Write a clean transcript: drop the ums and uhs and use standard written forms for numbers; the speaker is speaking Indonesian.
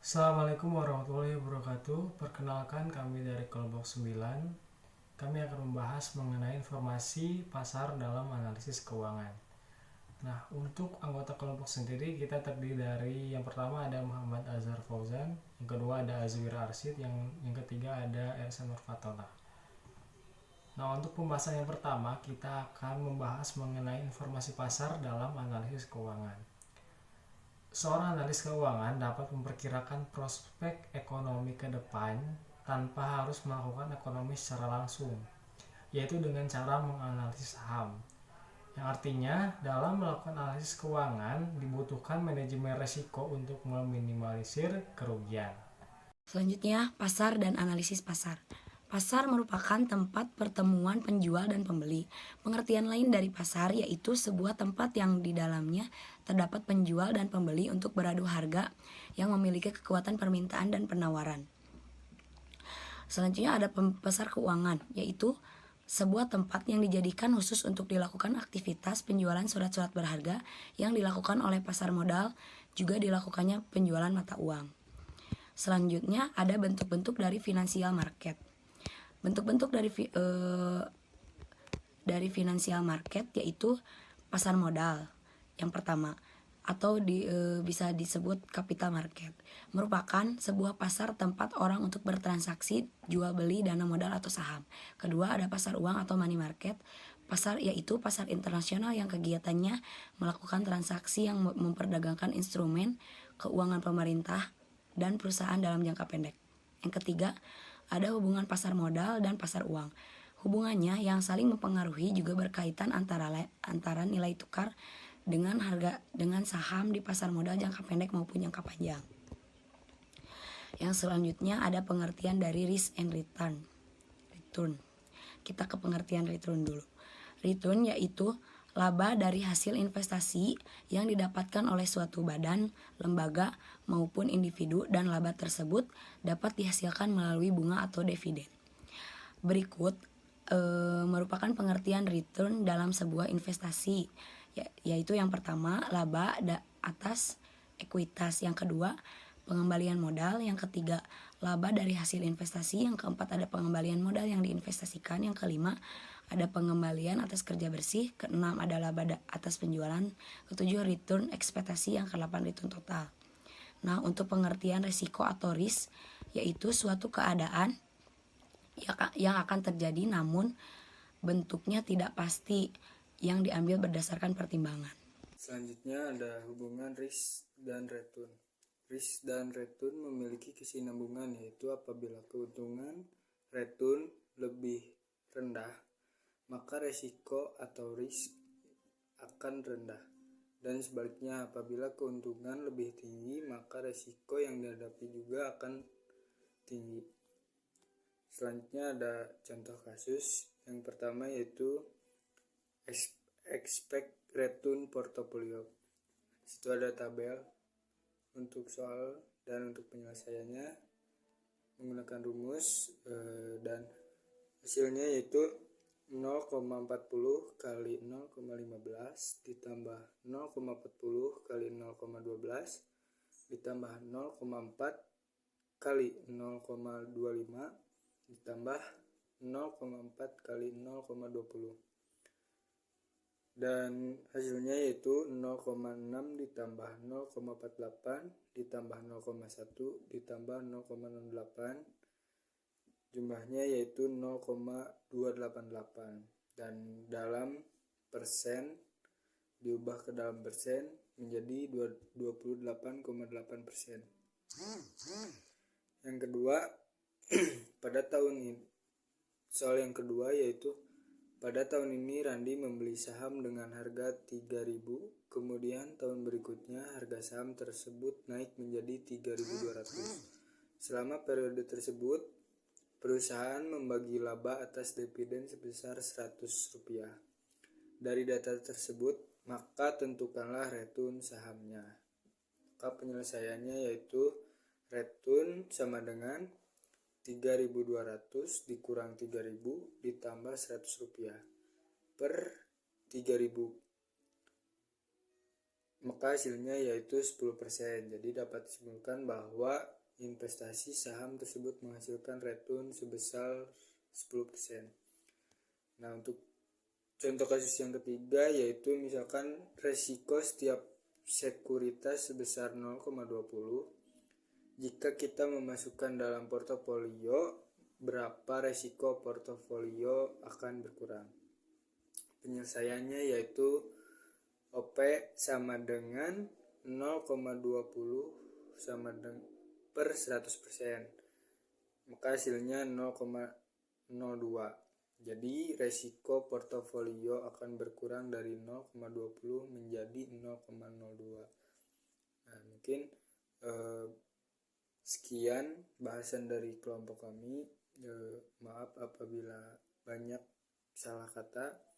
Assalamualaikum warahmatullahi wabarakatuh. Perkenalkan kami dari kelompok 9. Kami akan membahas mengenai informasi pasar dalam analisis keuangan. Nah, untuk anggota kelompok sendiri kita terdiri dari yang pertama ada Muhammad Azhar Fauzan, yang kedua ada Azwir Arsyid, yang ketiga ada Ersan Nurfatola. Nah, untuk pembahasan yang pertama kita akan membahas mengenai informasi pasar dalam analisis keuangan. Seorang analis keuangan dapat memperkirakan prospek ekonomi ke depan tanpa harus melakukan ekonomi secara langsung, yaitu dengan cara menganalisis saham. Yang artinya, dalam melakukan analisis keuangan dibutuhkan manajemen risiko untuk meminimalisir kerugian. Selanjutnya, pasar dan analisis pasar. Pasar merupakan tempat pertemuan penjual dan pembeli. Pengertian lain dari pasar yaitu sebuah tempat yang di dalamnya terdapat penjual dan pembeli untuk beradu harga yang memiliki kekuatan permintaan dan penawaran. Selanjutnya ada pasar keuangan, yaitu sebuah tempat yang dijadikan khusus untuk dilakukan aktivitas penjualan surat-surat berharga yang dilakukan oleh pasar modal, juga dilakukannya penjualan mata uang. Selanjutnya ada bentuk-bentuk dari financial market. Bentuk-bentuk dari financial market yaitu pasar modal yang pertama, atau bisa disebut capital market, merupakan sebuah pasar tempat orang untuk bertransaksi jual beli dana modal atau saham. Kedua ada pasar uang atau money market. Pasar yaitu pasar internasional yang kegiatannya melakukan transaksi yang memperdagangkan instrumen keuangan pemerintah dan perusahaan dalam jangka pendek. Yang ketiga, ada hubungan pasar modal dan pasar uang. Hubungannya yang saling mempengaruhi juga berkaitan antara nilai tukar dengan harga dengan saham di pasar modal jangka pendek maupun jangka panjang. Yang selanjutnya ada pengertian dari risk and return. Kita ke pengertian return dulu. Return yaitu laba dari hasil investasi yang didapatkan oleh suatu badan, lembaga, maupun individu, dan laba tersebut dapat dihasilkan melalui bunga atau dividen. Berikut merupakan pengertian return dalam sebuah investasi, yaitu yang pertama laba atas ekuitas, yang kedua pengembalian modal, yang ketiga laba dari hasil investasi, yang keempat ada pengembalian modal yang diinvestasikan, yang kelima ada pengembalian atas kerja bersih, keenam ada laba atas penjualan, ketujuh return ekspektasi, yang kedelapan return total. Nah, untuk pengertian risiko atau risk yaitu suatu keadaan yang akan terjadi namun bentuknya tidak pasti yang diambil berdasarkan pertimbangan. Selanjutnya ada hubungan risk dan return. Risk dan return memiliki kesinambungan, yaitu apabila keuntungan return lebih rendah, maka resiko atau risk akan rendah. Dan sebaliknya, apabila keuntungan lebih tinggi, maka resiko yang dihadapi juga akan tinggi. Selanjutnya ada contoh kasus. Yang pertama yaitu expect return portfolio. Situ ada tabel untuk soal dan untuk penyelesaiannya menggunakan rumus dan hasilnya yaitu 0,40 kali 0,15 ditambah 0,40 kali 0,12 ditambah 0,4 kali 0,25 ditambah 0,4 kali 0,20, dan hasilnya yaitu 0,6 ditambah 0,48 ditambah 0,1 ditambah 0,68, jumlahnya yaitu 0,288, dan dalam persen diubah ke dalam persen menjadi 28,8%. Yang kedua, pada tahun ini, soal yang kedua yaitu pada tahun ini Randi membeli saham dengan harga 3.000, kemudian tahun berikutnya harga saham tersebut naik menjadi 3.200. Selama periode tersebut, perusahaan membagi laba atas dividen sebesar Rp100. Dari data tersebut, maka tentukanlah return sahamnya. Maka penyelesaiannya yaitu return sama dengan 3.200 dikurang 3.000 ditambah Rp100 per 3.000 maka hasilnya yaitu 10%. Jadi dapat disimpulkan bahwa investasi saham tersebut menghasilkan return sebesar 10%. Nah, untuk contoh kasus yang ketiga yaitu misalkan resiko setiap sekuritas sebesar 0,20. Jika kita memasukkan dalam portofolio, berapa resiko portofolio akan berkurang? Penyelesaiannya yaitu OP sama dengan 0,20 sama dengan per 100%. Maka hasilnya 0,02. Jadi resiko portofolio akan berkurang dari 0,20 menjadi 0,02. Nah, mungkin sekian bahasan dari kelompok kami. Maaf apabila banyak salah kata.